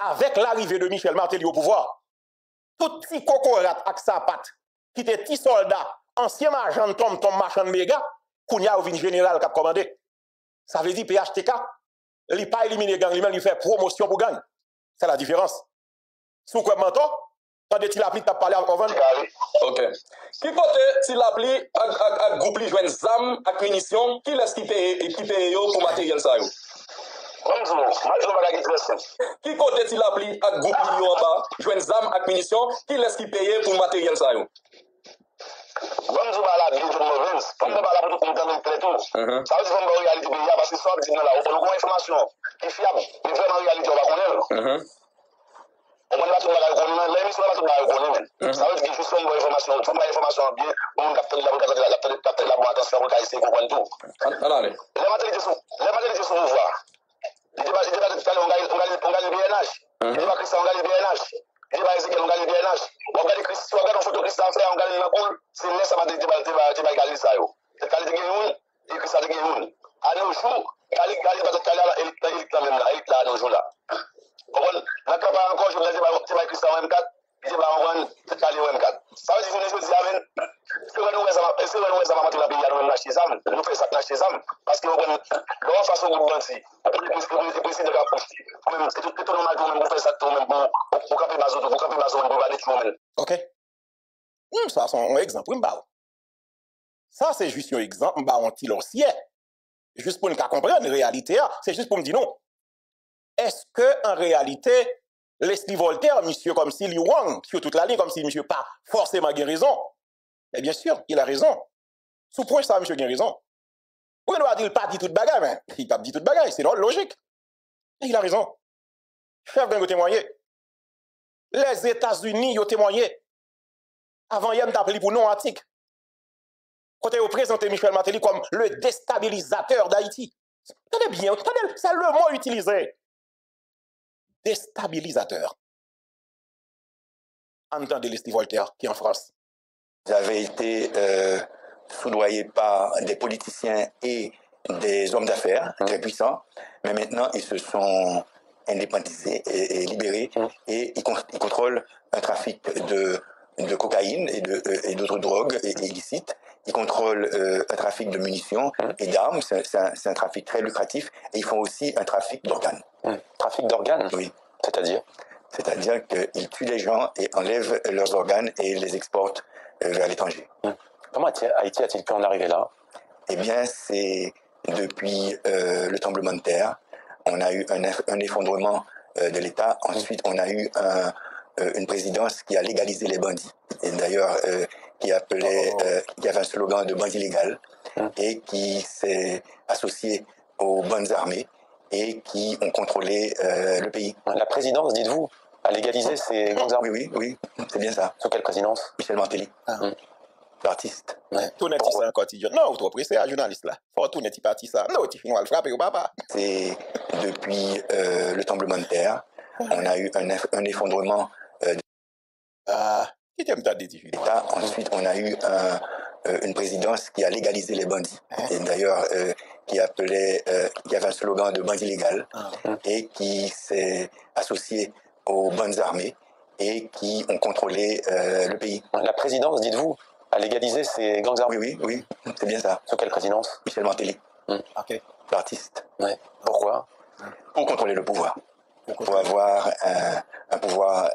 avec l'arrivée de Michel Martelly au pouvoir, tout petit cocorat avec sa patte, qui était petit soldat, ancien agent Tom marchand de méga, qu'on y a au général qui a commandé. Ça veut dire PHTK, il n'a pas éliminé gang, il fait promotion pour gang. C'est la différence. Sous quoi menton, quand il a appris de parler avec Ovan. Ok. Qui côté s'il appli à groupe li joine zam ak munitions, qui laisse qui paye pour matériel ça yo? Qui côté s'il appli à groupe li yo en bas, joine zam ak munitions, qui laisse qui paye pour matériel ça yo? Comme je parle là, je mauvaise. Comme je parle là, pour tout le monde très tout. Ça veut dire qu'on va réalité pays parce que ça dit là, on a une information qui est fiable, mais vraiment réalité on va connaître. On va tout la connaître, l'émission va tout la connaître. Ça veut dire que juste une information, tout une information bien, on capte la bonne attention pour essayer de comprendre tout. Allez. Les matériels sont pouvoir. Il dit pas tout à l'heure on gagne le BNH. Il dit pas Christian on gagne le BNH. Il dit pas Ezekiel on gagne le BNH. On regarde Christian, on regarde une photo Christian fait on gagne la coule, c'est laisse ça va te gagner ça yo. C'est qualité gagne et Christian gagne. À nos jours, qualité il même là, il là nos jours là. On n'a pas encore je vais pas Christian M4, il dit pas on va caler M4. Ça veut dire que je dis amen. Est-ce que nous ça va mettre la pays à nous acheter ça, nous fait ça acheter ça parce que on façon de mentir. Le président de la poste. Même c'est tout normal pour même faire ça tout même pour camper ma zone, pour aller tout même. OK. Ça c'est un exemple, ça c'est juste un exemple, on tire l'ancien. Juste pour nous comprendre la réalité, c'est juste pour me dire non. Est-ce que en réalité Leslie Voltaire, monsieur comme si Liu Wang, sur toute la ligne, comme si monsieur pas forcément a raison? Mais bien sûr, il a raison. Sous point ça, monsieur a raison. Oui, nous a dit il pas dit toute bagaille, mais il pas dit toute bagaille, c'est logique. Et il a raison. Chef gang a témoigné. Les États-Unis ont témoigné. Avant hier, nous appelé pour non antique. Quand ils ont présenté Michel Martelly comme le déstabilisateur d'Haïti. Tenez bien, c'est le mot utilisé. Déstabilisateur. Entendez Leslie Voltaire qui est en France. Vous avez été soudoyé par des politiciens et des hommes d'affaires très puissants, mais maintenant ils se sont indépendisés et libérés et ils contrôlent un trafic de cocaïne et d'autres drogues illicites. Ils contrôlent un trafic de munitions et d'armes, c'est un trafic très lucratif, et ils font aussi un trafic d'organes. Trafic d'organes? Oui. C'est-à-dire? C'est-à-dire qu'ils tuent les gens et enlèvent leurs organes et les exportent vers l'étranger. Comment Haïti a-t-il pu en arriver là? Eh bien, c'est depuis le tremblement de terre. On a eu un effondrement de l'État. Ensuite, on a eu une présidence qui a légalisé les bandits. Et d'ailleurs, qui avait un slogan de bandit légal et qui s'est associé aux bandes armées et qui ont contrôlé le pays. La présidence, dites-vous, a légalisé ces gangs armés? Oui, c'est bien ça. Sous quelle présidence? Michel Martelly. L'artiste. Tout n'est pas ça quotidien. Non, tu es pressé à journaliste là. Faut tout n'est pas parti ça. Non, tu finis à le frapper au papa. C'est depuis le tremblement de terre. On a eu un effondrement qui t'aime ta décision? Ensuite, on a eu une présidence qui a légalisé les bandits. Et d'ailleurs, qui avait un slogan de bandit légal et qui s'est associé aux bandes armées et qui ont contrôlé le pays. La présidence, dites-vous, a légalisé ces gangs armés? Oui, c'est bien ça. Sous quelle présidence? Michel Martelly. OK. L'artiste. Ouais. Pourquoi? Pour contrôler le pouvoir. Pour avoir un pouvoir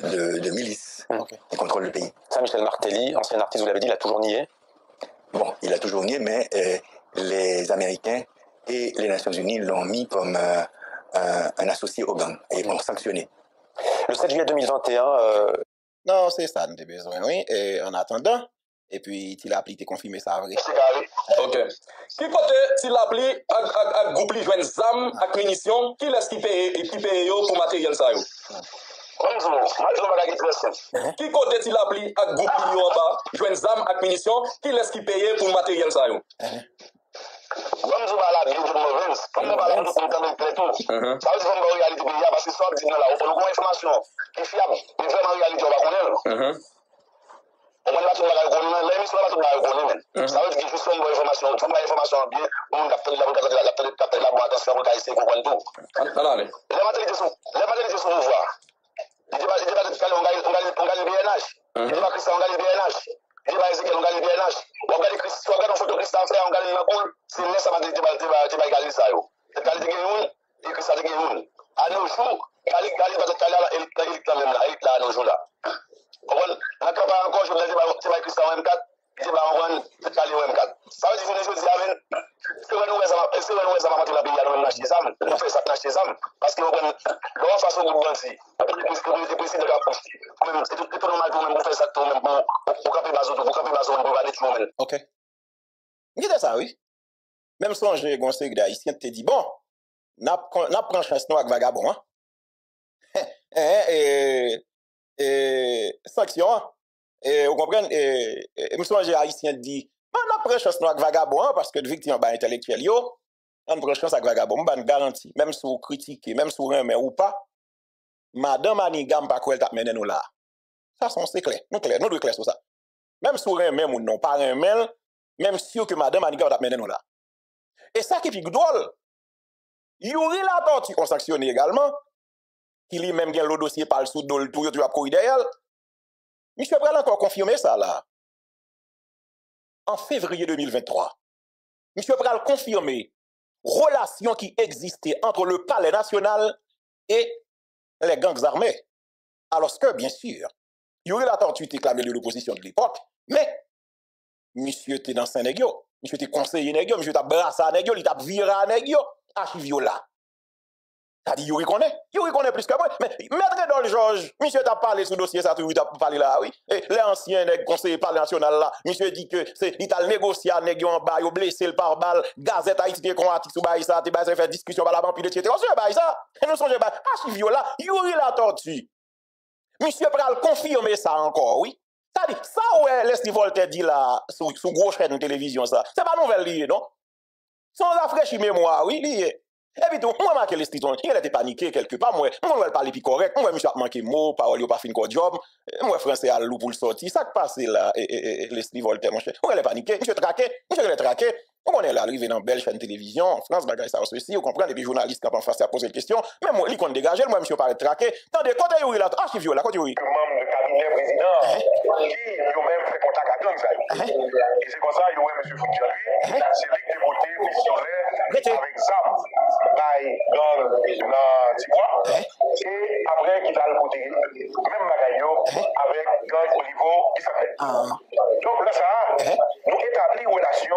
de milice qui contrôle le pays. Ça, Michel Martelly, ancien artiste, vous l'avez dit, il a toujours nié? Bon, il a toujours nié, mais les Américains et les Nations Unies l'ont mis comme un associé au gang et l'ont sanctionné. Le 7 juillet 2021... Non, c'est ça, nous avons besoin, oui. Et en attendant, et puis, il a appliqué, confirmé ça vrai. OK. Qui côté, s'il a appelé à groupe li joine zam ak munitions, qui laisse qui paye pour matériel ça yo? Qui côté, s'il a appelé à groupe li yo en bas, joine zam ak munitions, qui laisse qui paye pour matériel ça yo? Comme je parle là, je mauvaise. Comme je parle là, pour tout le monde très tout. Ça veut dire qu'on va réalité pays parce que ça dit là, on a une information qui est fiable, mais vraiment réalité on va connaître. On va tout le monde l'émission va tout le monde ça veut dire que juste une bonne information, tout bonne information bien, on capte la bonne attention pour essayer de comprendre tout. Allez. Les matériels sont pouvoir. Il dit pas on gagne BNH. Il dit pas Christian on gagne BNH. Il dit pas Ezekiel on gagne BNH. On gagne Christian, on gagne photo Christian frère, on gagne la cool. C'est là ça va gagner ça yo. C'est qualité gagne et Christian gagne. À nos jours, Gali va te caler là, il quand même là, il là à nos jours là. On n'a pas encore je dis pas Christian M4. Il dit bah on va te caler M4. Ça veut dire que je dis amen. C'est vrai nous ça va monter la pays à nous acheter ça. On fait ça acheter ça parce que on façon de penser. Après précis de la poste. Même c'est tout normal pour même faire ça tout même pour camper bazo pour aller tout même. OK. Gide ça oui. Même songe conseil d'haïtien te dit bon, n'a prend chance nous avec vagabond sanction vous comprenez me songe haïtien dit bon n'a prend chance nous avec vagabond parce que victime ba intellectuel yo on prend chance avec vagabond ban garantie même si vous critiquez même si vous remet ou pas madame Anigam pas quoi elle t'a mené nous là ça c'est clair nous doit clair sur ça même si vous remet ou non pas remet même si que madame Anigam t'a mené nous là et ça qui est drôle Yuri la tortue on sanctionne également qui lui-même gagne le dossier par le sous dol tout tu vas courir derrière monsieur Pral encore confirmé ça là en février 2023 monsieur Pral confirmé relation qui existait entre le palais national et les gangs armés alors que bien sûr Yuri la tortue était clamé de l'opposition de l'époque mais monsieur était dans Saint-Négio monsieur était conseiller Négio monsieur t'a brassé à Négio il t'a viré à Négio archivio là. Ça dit, Yuri connaît plus que moi. Mais Maître Don Georges, monsieur t'a parlé sur le dossier, ça, tu as parlé là, oui. Et les anciens conseillers parlé national là, monsieur dit que c'est, il t'a négocié à négocier en bas, il a blessé le par balle, Gazette Haïti, qui est convaincu sur ça, tu vas faire discussion par la banque, etc. On se ça. Et nous sommes archivio là, Yuri la tortue. Monsieur Pral confirmer ça encore, oui. Ça dit, ça, ouais, Leslie Voltaire dit là, sur gros chaîne de télévision, ça. C'est pas nouvelle liée, non? Sans rafraîchir mémoire, oui, lié. Et puis tout, moi marqué les citons, il était paniqué quelque part, moi je parler plus correct, moi monsieur a manqué mot, parole pas fin quoi job, moi français à loup pour le sortir, ça qui passe là les Voltaire mon cher. On est paniqué, monsieur est traqué. On est là arrivé dans belle chaîne télévision en France, bagaille ça aussi, vous comprenez les journalistes qui en face à poser des questions, même moi il compte dégager, moi monsieur paraît traqué. Attendez, quand il là, archive là, quand il membre de cabinet président qui yo même fait contact à gang ça. Et c'est comme ça yo monsieur Foucault, c'est lui qui voté missionnaire avec Sam. Dans Tibois et après qui a le côté même Magayo avec gang au niveau Israël. Donc là ça nous établit une relation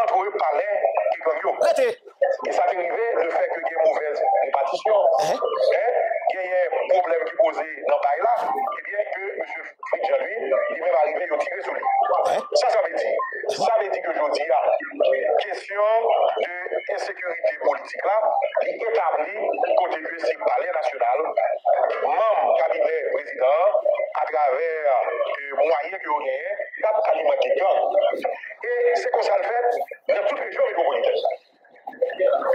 entre le palais et gang. Et ça arrivé le fait que il y a une mauvaise répartition, il y a un problème qui posé dans le bail là, et bien que M. Fritz lui, il va arriver et tirer sur lui. Ça veut dire. Ça veut dire que je dis la question de insécurité politique là, il établit côté que si palais national, membre cabinet président, à travers moyens que vous gagnez, pas alimenter gang. Et c'est comme ça le fait dans toute région métropolitaine.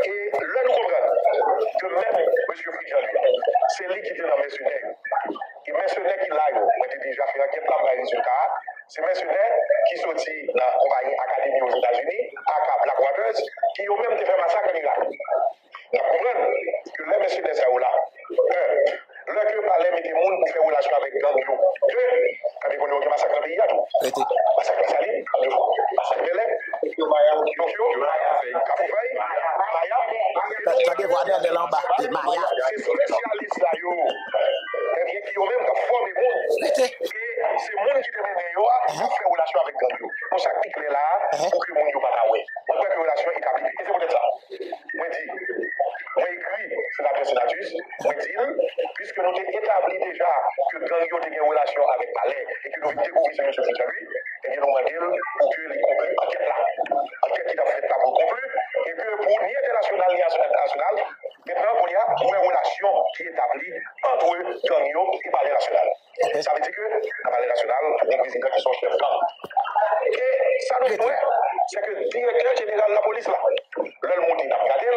Et là, nous comprenons que même M. Fritz c'est lui qui était dans Mercenaires. Et Mercenaires qui l'a, on était déjà fait un plan de résultat. C'est Mercenaires qui sortit dans la compagnie Académie aux États-Unis, à Black Waters, qui ont même fait massacre en Irak. Nous comprenons que les Mercenaires sont là. Là que parler met des monde pour faire relation avec gang. Deux, quand ils connaissent massacre dans le pays, tout. Massacre Salim, deux fois. Massacre Belém, Tokyo, Capoufaï, Maya. C'est spécialiste là, qui ont même formé le monde. Et c'est le monde qui demande à faire relation avec gang. On s'applique là pour que le monde ne pas là. On peut faire relation établie. Et c'est peut-être ça. Moi, je dis, moi, écrit sur la personnatus, moi, je dis, puisque nous avons établi déjà que gang a une relation avec Palais et que nous avons découvert ce monsieur Foucault, et bien, nous avons dit pour que les conclus enquête là. Enquête qui a fait là pour conclure, et que pour ni international ni international, maintenant, il y a une relation qui est établie entre gang et Palais national. Ça veut dire que le Palais national, les présidents qui sont chefs gang. Et ça nous dit, c'est que le directeur général de la police là, le monde n'a pas regardé,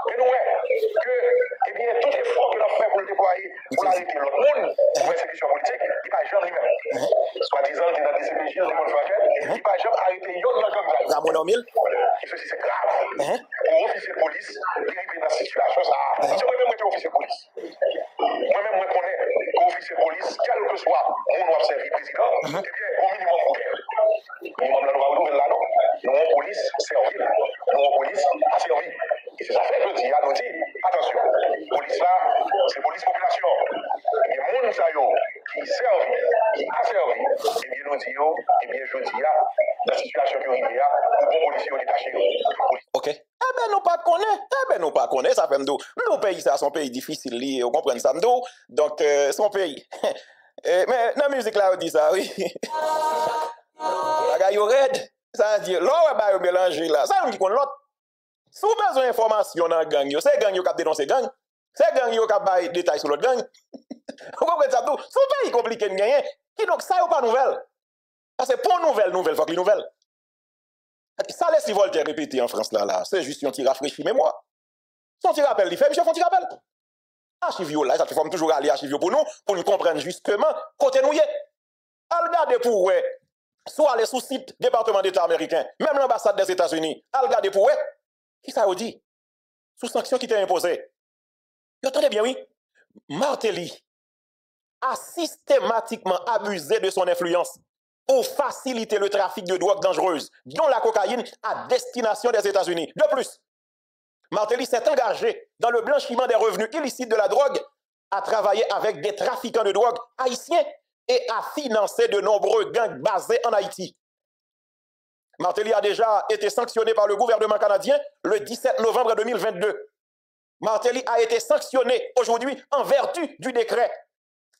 mais nous, que, eh bien, tout effort que nous avons fait pour le employé pour arrêter l'autre monde pour exécution politique, il ne va jamais lui-même. Soi-disant, il est dans des CPJ, dans des bonnes enquêtes, il ne va jamais arrêter l'autre dans le gang. Ramon Omil. Et ceci, c'est grave. Pour officier de police, il est dans cette situation. Si moi-même, je suis officier de police, moi-même, je connais qu'officier de police, quel que soit mon observé président, eh bien, au minimum, minimum, là, nous là, non. Nous, en police, servir. Nous, en police, à servir. Et c'est ça fait que je dis, à nous dire, attention, police là, c'est police population. Et les gens qui servent, qui a servi, eh bien, nous disons, eh bien, je dis, dans la situation qui est arrivée, pour bon policier détaché. Ok. Eh ben, nous pas connaît. Eh ben, nous pas connaît. Ça fait m'dou. Nos pays, ça, son pays difficile, li, vous comprenez ça, m'dou. Donc, son pays. Mais, dans la musique là, on dit ça, oui. La gars, yo red. Ça veut dire, l'on va mélanger là. Ça, on dit qu'on l'autre. Si vous avez besoin d'informations dans le gang, c'est gang qui a dénoncé gang. C'est gang qui a bail détails sur l'autre gang. Vous comprenez ça tout? C'est un pays compliqué de gagner. Qui donc, ça, n'est pas nouvelle. Parce que pour nouvelle, faut que les nouvelles. Ça laisse Voltaire répéter en France là. C'est juste un petit rafraîchi mémoire. Son petit rappel, il fait, monsieur, font petit rappel. Archivio là, ça fait toujours aller archivio pour nous comprendre justement côté nous y est. Regardez pour ouais. Soit aller sous site département d'État américain, même l'ambassade des États-Unis, regardez pour ouais. Qui ça vous dit? Sous sanction qui t'est imposée. Vous entendez bien, oui? Martelly a systématiquement abusé de son influence pour faciliter le trafic de drogue dangereuse, dont la cocaïne, à destination des États-Unis. De plus, Martelly s'est engagé dans le blanchiment des revenus illicites de la drogue, à travailler avec des trafiquants de drogue haïtiens et à financer de nombreux gangs basés en Haïti. Martelly a déjà été sanctionné par le gouvernement canadien le 17 novembre 2022. Martelly a été sanctionné aujourd'hui en vertu du décret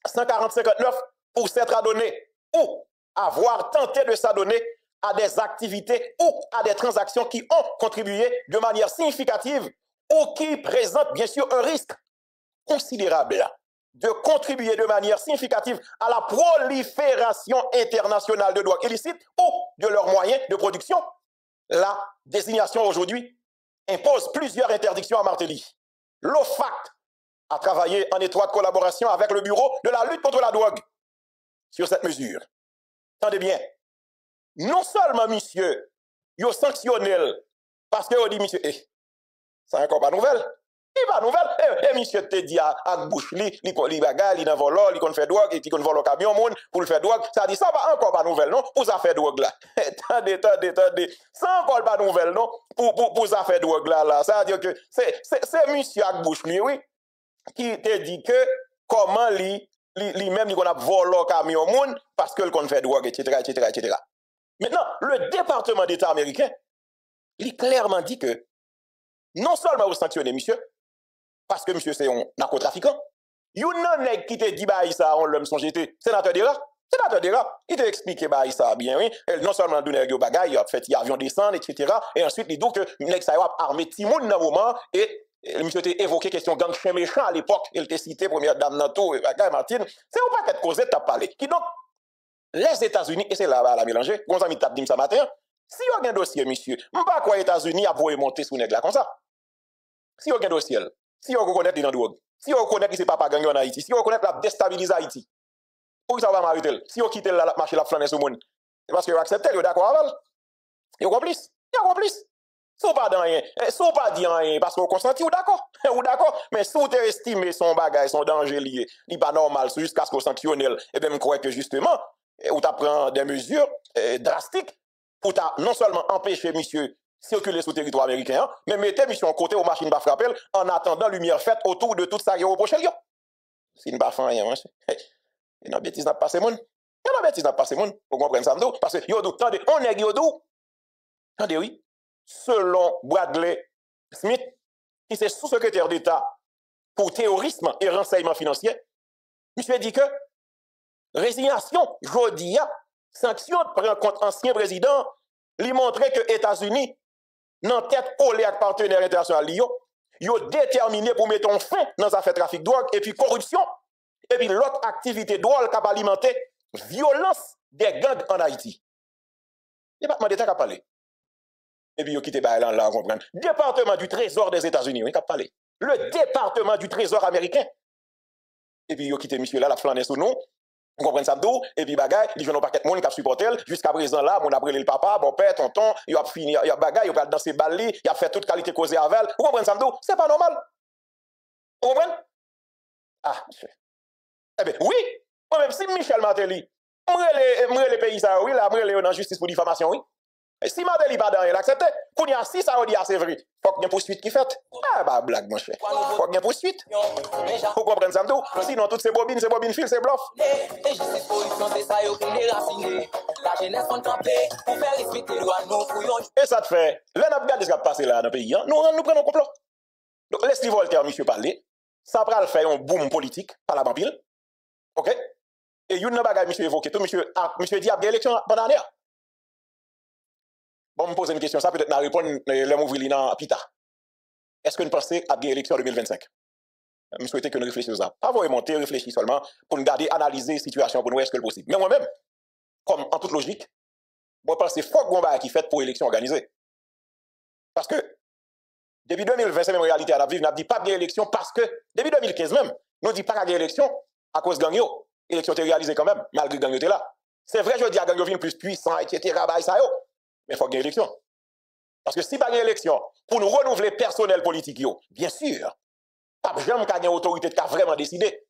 140-59 pour s'être adonné ou avoir tenté de s'adonner à des activités ou à des transactions qui ont contribué de manière significative ou qui présentent bien sûr un risque considérable de contribuer de manière significative à la prolifération internationale de drogues illicites ou de leurs moyens de production. La désignation aujourd'hui impose plusieurs interdictions à Martelly. L'OFAC a travaillé en étroite collaboration avec le Bureau de la lutte contre la drogue sur cette mesure. Attendez bien, non seulement monsieur, il a sanctionné parce que dit monsieur, ça n'est encore pas nouvelle. Il pas nouvelle. Et monsieur te dit à bouche li bagarre, li dans volo, li kon fait drogue, et qui kon vole camion moun pour le faire drogue. Ça dit ça va encore pas nouvelle non pour ça faire drogue là. Attendez. Ça encore pas nouvelle non pour ça faire drogue là. Ça veut dire que c'est monsieur à bouche lui oui qui te dit que comment li même li kon a volé camion moun parce que le kon fait drogue etc. Maintenant, le département d'État américain il clairement dit que non seulement vous sanctionnez monsieur parce que monsieur c'est un narcotrafiquant. You nan qui te dit bah ça on l'homme son j'étais sénateur Dera. Il t'a expliqué bah ça bien oui. Non seulement donner yo bagay, il a fait avion descendre etc. Et ensuite il dit que nèg ça a armé Timoun dans moment et monsieur t'a évoqué question gang chien méchant à l'époque, il t'a cité première dame dans tout bagay Martine. C'est un paquet de cause t'a parlé. Qui donc les États-Unis et c'est là la mélanger. Gonzami ami t'a dit ça matin. Si vous avez un dossier monsieur, m'pas quoi États-Unis a voulu monter sous nèg là comme ça. Si vous avez un dossier si on reconnaît dans drogue, si on reconnaît que c'est pas gang en Haïti, si on reconnaît la déstabiliser Haïti, pour ça va m'arrêter. Si on quitte la marché la flaner sur monde, c'est parce que vous acceptez, vous d'accord avec. Vous complice. Si vous pas dans rien, si vous pas dit rien parce que vous consentez, vous d'accord. Vous d'accord, mais si vous estimez son bagage, son danger lié, il pas normal jusqu'à ce que vous sanctionnez, et bien je crois que justement, vous prend des mesures drastiques pour non seulement empêcher monsieur circuler sur le territoire américain, mais mettez mission côté aux machines pas frapper en attendant lumière faite autour de tout ça qui est reproché. Si nous pas fait rien, il y a bêtise n'a passé moun. Vous comprenez ça parce que yo attendez, on est yo attendez oui, selon Bradley Smith qui est sous-secrétaire d'État pour terrorisme et renseignement financier, monsieur dit que résignation jodi a sanction prend contre ancien président, lui montrer que États-Unis dans tête collée avec partenaires internationaux, yo déterminé pour mettre fin dans les affaires trafic de drogue et puis corruption et puis l'autre activité drogue qui a alimenté violence des gangs en Haïti. Département d'État qui a parlé. Et puis yo quitté là là comprendre. Département du Trésor des États-Unis qui a parlé. Le département du Trésor américain et puis yo quitté monsieur là, la flâner sous nous. Vous comprenez ça d'où? Et puis bagay, il joue un paquet de monde qui a supporté jusqu'à présent là, mon après le papa, bon père, tonton, il a fini, il a bagay, il a dansé balli, il a fait toute qualité causée avec elle. Vous comprenez ça d'où? C'est pas normal. Vous comprenez? Ah, monsieur. Eh bien, oui, moi-même, si Michel Martelly, moi les pays ça, oui, là, moi les dans justice pour diffamation, oui. Et si Martelly pas dans rien accepté, pour dire si ça dit c'est vrai, faut qu'il y ait une poursuite qui fait. Ah bah blague mon cher. Faut qu'il y ait une poursuite. Vous comprenez ça tout? Sinon toutes ces bobines fil, c'est bluff. Et justice polition c'est ça yo pour déraciner. La jeunesse on campé pour faire respecter loi nous pour et ça te fait, là n'a pas de ce qui a passé là dans le pays, hein? Nous prenons un complot. Donc laissez Voltaire monsieur parler, ça va faire un boom politique par la vampire. OK? Et une bagage monsieur évoqué tout monsieur dit a bien élection pendant l'année. Bon, me poser une question, ça peut-être n'a répondre le mouvement dans Pita. Est-ce que nous pensons à bien élection en 2025? Je souhaite que nous réfléchissions à ça. Pas vraiment monter, réfléchir seulement pour nous garder, analyser la situation pour nous est-ce que le possible. Mais moi-même, comme en toute logique, moi je pense que c'est fort combat qui fait pour l'élection organisée. Parce que depuis 2020, c'est même réalité à la vivre, nous n'avons dit pas bien élection parce que depuis 2015 même, nous ne dit pas bien élection à cause de Gagno. L'élection était réalisée quand même, malgré Gagno était là. C'est vrai, je dis à Gagno vient plus puissant, etc. Mais il faut gagner l'élection. Parce que si pas gagner l'élection, pour nous renouveler personnel politique, bien sûr, pas jamais gagner autorité qui a vraiment décidé.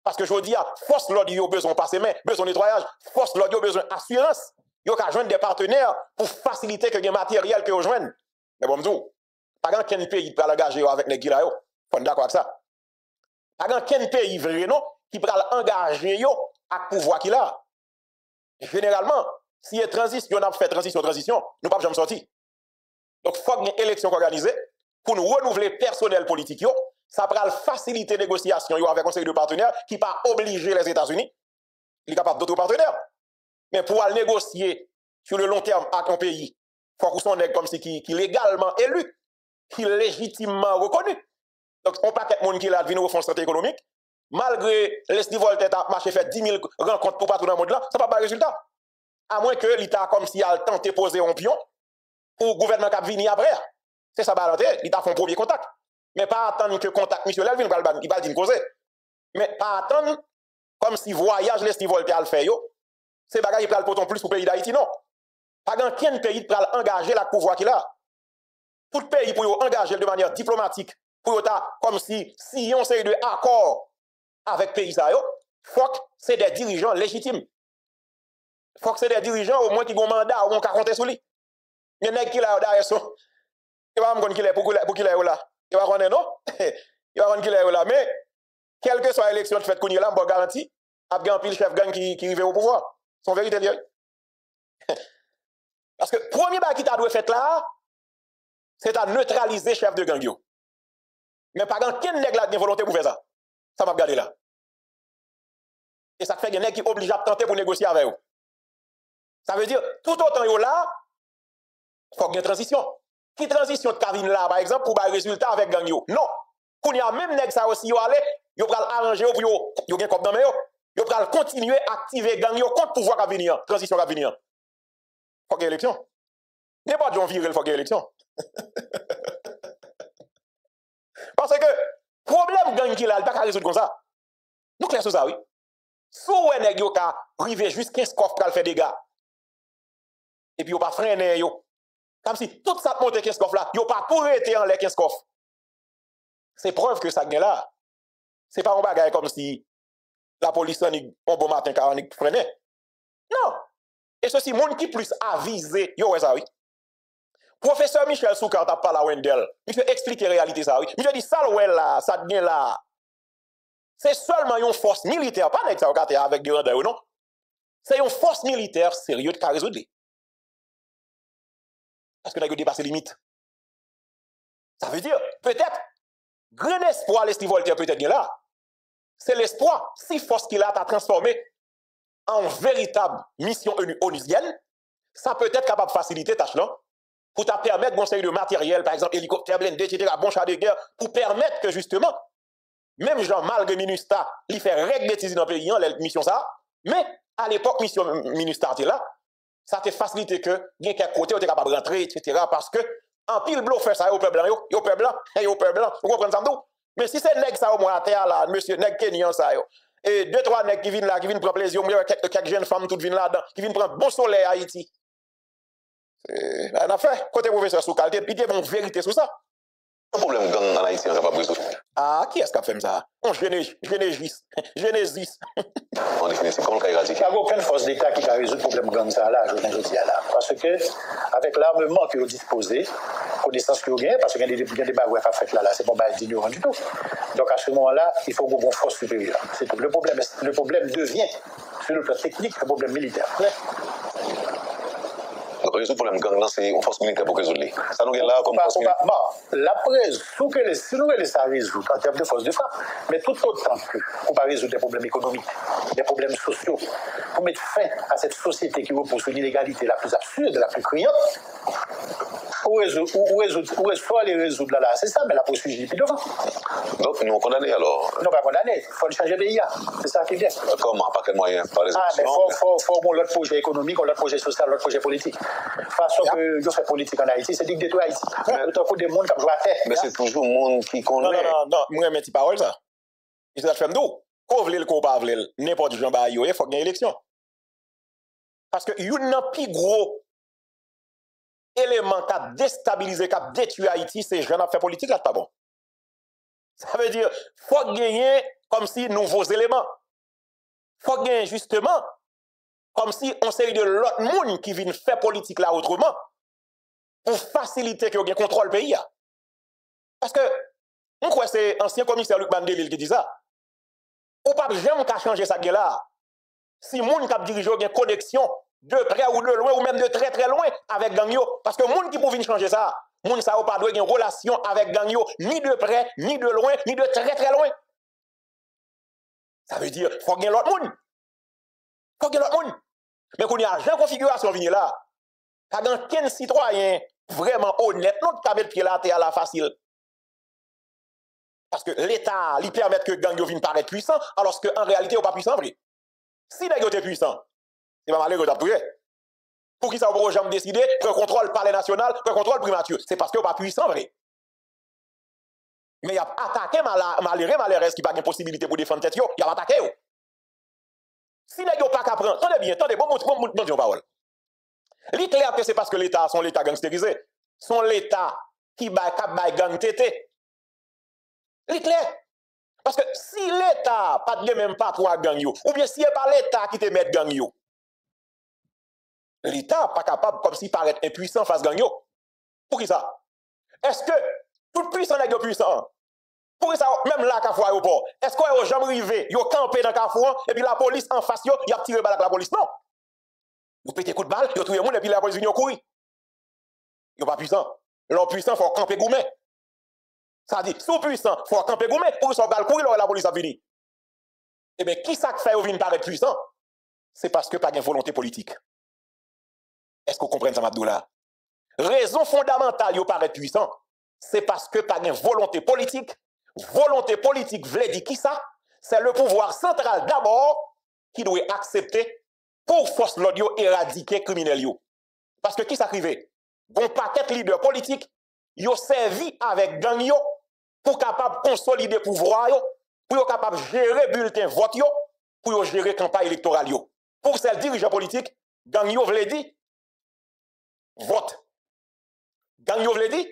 Parce que je dis, force l'ordre, il a besoin de passer main, besoin de nettoyage, force l'ordre, il a besoin d'assurance. Il a besoin des partenaires pour faciliter que les matériels que vous joignent. Mais bon, pas qu'un pays qui peut l'engager avec les guides, faut d'accord avec ça. Pas qu'un pays vrai, non, qui peut l'engager avec le pouvoir qu'il a. Généralement, si il y a transition, on a fait transition, nous ne pouvons jamais sortir. Donc, il faut qu'il y ait une élection organisée pour nous renouveler personnel politique. Ça va faciliter les négociations avec un conseil de partenaires qui ne pas obliger les États-Unis. Il est capable d'autres partenaires. Mais pour aller négocier sur le long terme avec un pays, il faut qu'on soit comme si qui est légalement élu, qui est légitimement reconnu. Donc, on pas qu'être monde qui a devenu au fond de santé économique. Malgré les Voltaire a marché fait 10 000 rencontres pour partout dans le monde là, ça n'a pas de résultat. À moins que l'État comme si elle tenté de poser un pion pour le gouvernement qui vient après. C'est ça, l'État fait un premier contact. Mais pas attendre que contact monsieur Lelvin, il va dire causer. Mais pas attendre comme si voyage les Voltaire le fait. C'est bagage qui prend le poton plus pour le pays d'Haïti, non. Pas qu'un pays qui engager la pouvoir qu'il a. Tout le pays pour engager de manière diplomatique, pour comme si on s'est de accord avec le pays, il faut que c'est des dirigeants légitimes. Il faut que c'est des dirigeants au moins qui ont un mandat, ou qui ont compté sur lui. Il y en a qui là derrière ça. Il va me dire qu'il est pour qu'il est là. Il va connaître non? Il va connaître qu'il est là. Mais quelle que soit l'élection de fait qu'on y est là, on garantit, il y a un pile chef gang qui arrive au pouvoir. Son vérité liée. Parce que le premier bail qui t'a dû faire là, c'est à neutraliser chef de gang. Mais par contre, quel nègre a une volonté pour faire ça? Ça m'a regardé là. Et ça fait qu'il y a qui est obligé à tenter pour négocier avec eux. Ça veut dire, tout autant yo là, il faut qu'il y ait une transition. Qui transition de Kavin là, par exemple, pour un résultat avec gang yo? Non. Pour y a même nèg ça aussi, yo aller, yo pral arranger pour yo gen kop dans men yo pral continuer à activer gang yo contre pouvoir qui venir, transition qui venir. Faut qu'il y ait élection. N'importe John Virel, faut qu'il y ait élection. Parce que, problème gang qui là, il pas qu'à résoudre comme ça. Nous clair sur ça, oui. Sou nèg yo ka rive juste 15 coffres pour faire des dégâts. Et puis, yo pas freiner yo. Comme si tout ça monte 15 coffres là, yo pas pour être en les 15 coffres. C'est preuve que ça gagne là. C'est pas un bagage comme si la police en un bon matin car on freiner. Non. Et ceci, monde qui plus avisé, yo ouais ça oui. Professeur Michel Soukart t'a parlé à Wendell. Monsieur explique la réalité ça oui. Monsieur dit ça ouais là, ça gagne là. C'est seulement une force militaire, pas avec ça avec des randeurs non. C'est une force militaire sérieuse qui a résoudre. Parce que nous avons dépassé les limites. Ça veut dire, peut-être, grand espoir, l'Esti Voltaire peut-être là. C'est l'espoir, si force qu'il a transformé en véritable mission onusienne, ça peut être capable de faciliter tâche là, pour te permettre bon série de matériel, par exemple hélicoptère blindé, etc., bon char de guerre, pour permettre que justement, même Jean malgré Minusta, il fait règle des dans le pays, la mission ça, mais à l'époque, mission Minusta était là, ça te facilité que, bien qu'à côté, on est capable de rentrer, etc., parce que, en pile blanc fait ça, au peuple blanc, au peuple blanc, vous comprenez ça? Mais si c'est nèg ça au moins à terre là, monsieur nèg Kenyan ça, Et 2-3 nègres qui viennent là, qui viennent prendre plaisir, quelques jeunes femmes toutes viennent là-dedans, qui viennent prendre bon soleil à Haïti. On a fait, côté professeur Soukal, il y a une vérité sur ça. Le problème gang en Haïti, on n'a pas besoin. Ah, qui est-ce qui a fait ça? On Genesis. En définitive, comment on a éradiqué? Il n'y a aucune force d'État qui a résolu le problème gang ça là, je dis là. Parce que, avec l'armement que vous disposez, connaissance que vous gagnez, parce qu'il y a des bagouets à faire là, c'est pas mal d'ignorant du tout. Donc, à ce moment-là, il faut une force supérieure. C'est tout. Le problème devient, sur le plan technique, un problème militaire. Donc, résoudre le problème gang, c'est une force militaire pour résoudre. Ça nous est là comme force militaire. L'après, si nous voulons ça résoudre en termes de force de frappe, mais tout autant que pour ne pas résoudre des problèmes économiques, des problèmes sociaux, pour mettre fin à cette société qui repose sur l'inégalité la plus absurde, la plus criante, où est-ce qu'on les résoudre là, c'est ça, mais la poursuivre puis devant. Donc, nous condamnés alors? Non, pas condamnés, il faut le changer de IA, c'est ça qui vient. Comment? Par quel moyen? Par les mais il faut l'autre projet économique, l'autre projet social, l'autre projet politique. Façon que je fais politique en Haïti, c'est dit que détruire Haïti. Autant que des gens qui jouent à terre. Mais c'est toujours le monde qui connaît. Non, moi, je ne pas ça. Et ça fait d'où? Qu'on veut le qu'on pas veut, n'importe qui va il faut gagner l'élection. Parce que il y a un plus gros élément qui a déstabilisé, qui a détruit Haïti, c'est gens qui fait politique là, pas bon. Ça veut dire, faut gagner comme si nouveaux éléments. Faut gagner justement comme si on série de l'autre monde qui vient faire politique là autrement pour faciliter que vous contrôle le pays. Parce que, on croit que c'est l'ancien commissaire Luc Bandelil qui dit ça. Ou pas jamais qu'à changer ça là. Si moun qui dirige une connexion de près ou de loin ou même de très très loin avec gang yo, parce que moun qui peut venir changer ça, moun ça pas doit une relation avec gang yo ni de près, ni de loin, ni de très très loin. Ça veut dire faut gagner l'autre moun. Faut gagner l'autre moun. Mais qu'on y a une configuration venir là. Quand un citoyen vraiment honnête, non pas mettre pied là à la facile. Parce que l'État lui permet que gang yo vienne paraître puissant, alors qu'en réalité, il n'est pas puissant vrai. Si les gens sont puissants, c'est pas malheureux d'appuyer. Pour qui ça va jamais décider, que contrôle palais national, que contrôle primature. C'est parce qu'il n'est pas puissant vrai. Mais il a attaqué malheureux qui n'a pas de possibilité pour défendre tête, il a attaqué. Si les gens pas qu'à prendre, attendez bien, bon parole. Il clair que c'est parce que l'État, son l'État gangsterisé, son l'État qui baille gang tété. Il clair. Parce que si l'État pas de même pas pour gang yo, ou bien si c'est pas l'État qui te met gang yo, l'État pas capable comme s'il paraît impuissant face gang yo. Pour qui ça? Est-ce que tout puissant est puissant? Pour ça, même là, Carrefour aéroport, est-ce qu'on est jamais arrivé, yo campé dans Carrefour, et puis la police en face, yo a tiré balle avec la police? Non. Vous pétez coup de balle, yo tuez moun, et puis la police vient courir. Yo pas puissant. L'homme puissant, faut camper gourmet. Ça dit, sous puissant, faut camper gourmet, pour son balle courir, la police a fini. Eh bien, qui ça fait ou vient paraître puissant? C'est parce que pas de volonté politique. Est-ce que vous comprenez ça, Mabdoula? Raison fondamentale, yo paraît puissant, c'est parce que pas de volonté politique. Volonté politique veut dire qui ça? C'est le pouvoir central d'abord qui doit accepter pour force l'audio éradiquer criminel yo. Parce que qui s'arrive? Bon paquet de leaders politiques, yo servi avec gang yo pour capable consolider pouvoir yo, pour capable gérer bulletin vote yo, pour gérer campagne électorale yo. Pour ces dirigeants politiques, gang yo veut dire vote. Gang yo veut dire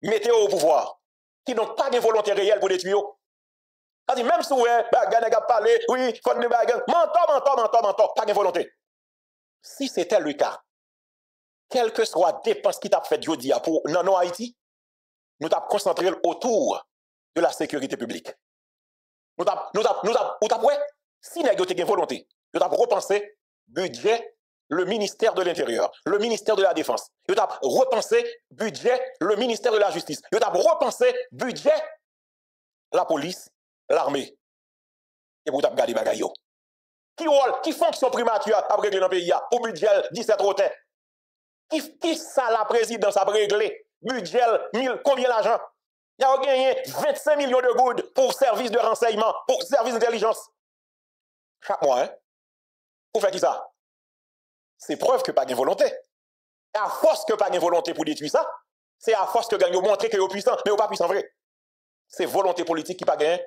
mettez au pouvoir. Qui n'ont pas de volonté réelle pour détruire. C'est-à-dire, même si vous avez parlé, oui, faut de bagarre, mentor, pas de volonté. Si c'était le cas, quelle que soit la dépense qui t'a fait jeudi pour non Haïti, nous t'avons concentré autour de la sécurité publique. Nous t'avons, si nous avons une volonté, nous avons repensé budget le ministère de l'Intérieur, le ministère de la Défense. Vous avez repensé budget le ministère de la Justice. Vous avez repensé budget la police, l'armée. Et vous avez gardé bagaille. Qui fonction primature a réglé dans le pays pour budget 17 rotés? Qui ça la présidence a réglé? Budget 1000, combien l'argent? Il y a gagné 25 millions de gouttes pour service de renseignement, pour service d'intelligence. Chaque mois, hein? Pour faire qui ça? C'est preuve que pas de volonté. Et à force que pas de volonté pour détruire ça, c'est à force que gagne montrer que vous puissant, mais vous pas puissant vrai. C'est volonté politique qui pas gagne,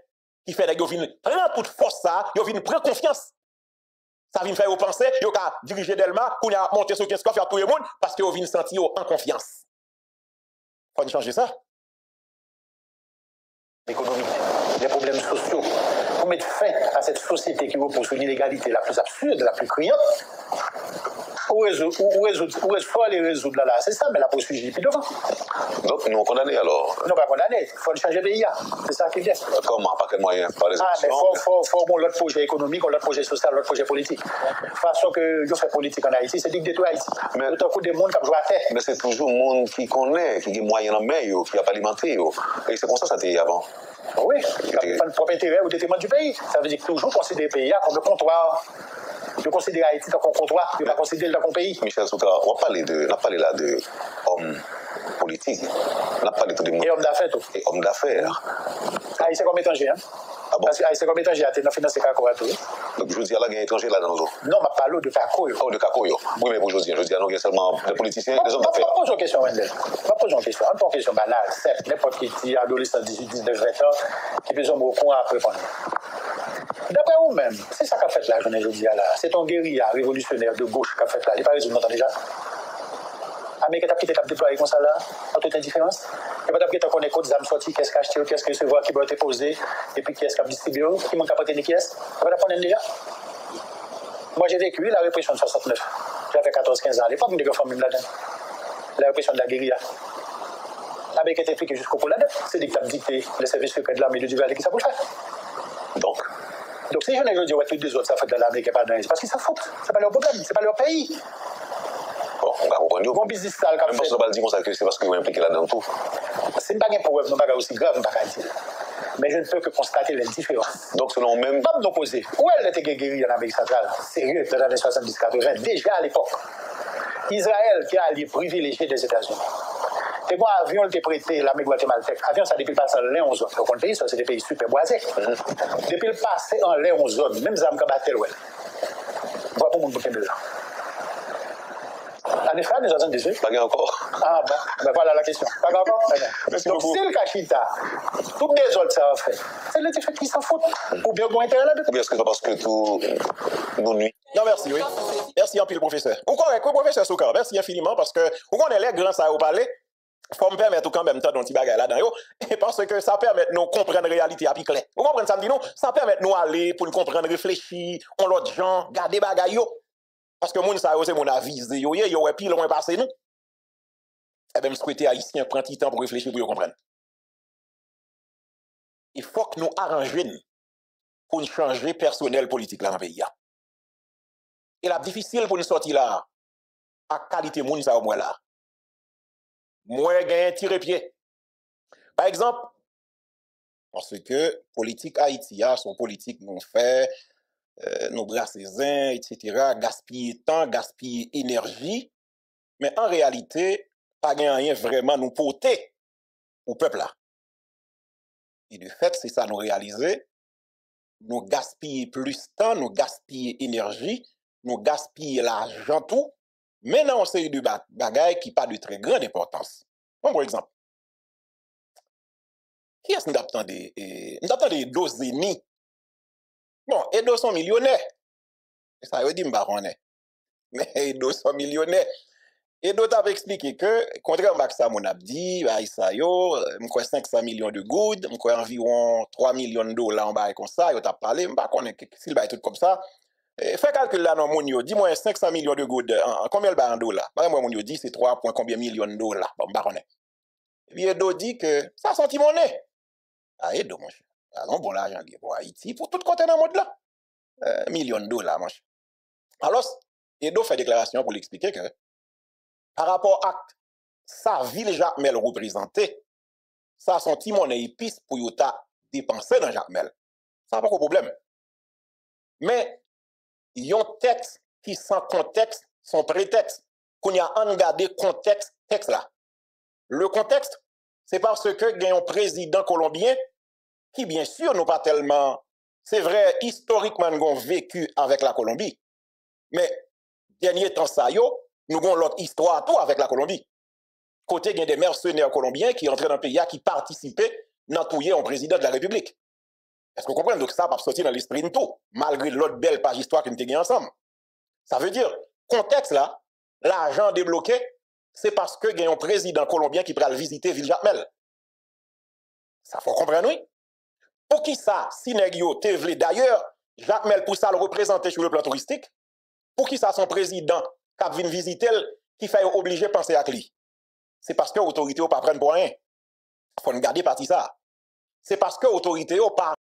qui fait que vous prendre toute force ça, vous prendre confiance. Ça vient faire penser, vous ka diriger Delma, qu'on a monté sur 15 coffres à tout le monde parce que vous venez sentir en confiance. Faut changer ça. Économique, les problèmes sociaux, pour mettre fin à cette société qui repose sur l'inégalité la plus absurde, la plus criante. Où est-ce faut aller résoudre là, c'est ça, mais la poursuivre puis devant. Donc, nous condamnés alors. Non, pas condamnés, il faut changer de pays. C'est ça qui vient. Comment? Par quel moyen? Par les mais élections? faut l'autre projet économique, l'autre projet social, l'autre projet politique. De toute façon que je fais politique en Haïti, c'est dicter tout Haïti. Mais tout un coup de monde qui joue à terre. Mais c'est toujours le monde qui connaît, qui a moyen en main, qui a pas alimenté. Et c'est comme ça était avant. Oui, il y a un propre intérêt au détriment du pays. Ça veut dire que toujours considérer le pays comme le comptoir. Je considère Haïti comme un comptoir, je ne pas considérer le pays. Michel Souka, on a parlé là de hommes politiques. On a parlé tout de monde. Et hommes d'affaires, tout. Et hommes d'affaires. Haïti c'est comme étranger, hein? Ah bon? Parce que Haïti comme étranger, il a financé Kako à tout. Donc je dis à la gagne étranger là dans nos eaux. Non, je parle de Kako. Oh, de Kako. Oui, mais pour je dis à nous, il y a seulement des politiciens et des hommes d'affaires. Je pose une question, Wendel. Je pose une question. Une question banale, certes, n'importe qui adolescent 18, 19, 20 ans, qui peut au coin après répondre. D'après vous-même, c'est ça qu'a fait la journée aujourd'hui là. C'est ton guérilla révolutionnaire de gauche qu'a fait là. Il n'est pas résolu longtemps déjà. Amérique a quitté t'a déployé comme ça là, en toute indifférence. Et pas d'après qu'on écoute, des âmes sorties, qu'est-ce qu'a acheté, qu'est-ce que recevoir, qui va être posé, et puis qu'est-ce qu'a distribué, qui manque à porter des caisses. On va prendre déjà. Moi j'ai vécu la répression de 69. J'avais 14-15 ans à l'époque, mais des femmes là-dedans. La répression de la guérilla. L'Amérique est impliquée jusqu'au bout là-dedans. C'est des dictats dictés, les services secrets de l'armée du Duval qui ça pour le faire. Donc si je ne dis pas tous les autres, ça fait de l'Amérique pas dans parce qu'ils s'en foutent. C'est pas leur problème, c'est pas leur pays. Bon, on va comprendre. Bon business sale comme ça. Même si on ne va pas dire que c'est parce qu'ils vont impliquer là-dedans tout. C'est pas un problème, non pas aussi grave, pas dire. Mais je ne peux que constater les différences. Donc selon même. Pas nous poser. Où elle était guérie en Amérique centrale? Sérieux, dans les années 70-80, déjà à l'époque. Israël qui a allié privilégié des États-Unis. Et moi, avion était prêté, l'Amérique guatémaltèque. Avion, ça depuis le passé en l'air en zone. Donc, on pays, ça, c'est des pays super boisés. Depuis le passé en l'air en zone, même ça me combattait, ouais. Voilà pour mon bouquin de là. En effet, nous avons 18. Pas encore. Ah, bon, ben voilà la question. Pas encore? Merci donc, beaucoup. si le Kachita, toutes les autres, ça a fait. C'est les effets qui s'en foutent. Ou bien, bon intérêt là-dedans. Ou bien est-ce que c'est parce que tout nous nuit? Non, merci, oui. Merci un peu, le professeur. Ou correct, oui, professeur Souka. Merci infiniment parce que, vous connaissez les grands, ça au parler. Il faut me permettre quand même de temps petit bagage là-dedans, parce que ça permet de nous comprendre la réalité à plus clair. Vous comprenez ça, me dit non? Ça permet de nous aller pour nous comprendre, réfléchir, on l'autre gens, garder bagage. Parce que moun ça c'est mon avisé, yo ouais pile loin passé nous. Et bien, je souhaite haïtien prendre du temps pour réfléchir pour comprendre. Il faut que nous arrangions pour nous changer personnel politique là dans le pays. Et la difficile pour nous sortir là, à qualité moun ça au moins là. Moi, gagne tiré pied. Par exemple, parce que politique Haïti, son politique nous fait, nous brasser zin, etc., gaspiller temps, gaspiller énergie, mais en réalité, pas gagne rien vraiment nous porter au peuple là. Et de fait, c'est ça nous réaliser, nous gaspiller plus temps, nous gaspiller énergie, nous gaspiller l'argent tout, mais dans une série de bagailles qui pas de très grande importance. Bon, par exemple, qui est-ce que nous attendons dos ennemis? Bon, Edo sont millionnaires. Ça veut dire que mais Edo sont millionnaires. Edo t'a expliqué que, contrairement à ça, mon abdi, ça yo, m'kwa 500 millions de good, m'kwa environ 3 millions de dollars en bas comme ça, yo t'a parlé, m'pa connaît s'il va tout comme ça. Fais calcul là non mon yo, dis-moi 500 millions de good, combien le bas en dollars? Par exemple, mon yo dit c'est 3 point combien millions de dollars, bon, m'pa connaît. Et puis Edo dit que ça senti monnaie. Ah, Edo, mon cher. Alors, bon, l'argent pour Haïti, pour tout côté dans le monde là. Millions de dollars, mon cher. Alors, Edo fait déclaration pour l'expliquer que, par rapport à sa ville Jacmel représentée, ça son petit monnaie épice pour yota dépenser dans Jacmel. Ça n'a pas de problème. Mais, yon texte qui sans contexte, son prétexte, qu'on y a engardé contexte, texte là. Le contexte, c'est parce que il y a un président colombien qui, bien sûr, nous pas tellement, c'est vrai, historiquement, nous avons vécu avec la Colombie. Mais, dernier temps, ça, nous avons l'autre histoire tout avec la Colombie. Côté, il y a des mercenaires colombiens qui entraient dans le pays, qui participaient dans tout un président de la République. Est-ce que vous comprenez? Donc ça va sortir dans l'esprit de tout, malgré l'autre belle page histoire que nous avons ensemble. Ça veut dire, contexte là, l'argent débloqué, c'est parce que il y a un président colombien qui va visiter Ville-Jacmel. Ça faut comprendre, oui. Pour qui ça, si Negio te vle d'ailleurs, Jacmel pour ça le représenter sur le plan touristique, pour qui ça son président qui vient visiter, qui fait obligé de penser à lui? C'est parce que l'autorité n'a pas prendre pour rien. Il faut garder partie ça. C'est parce que l'autorité n'a pas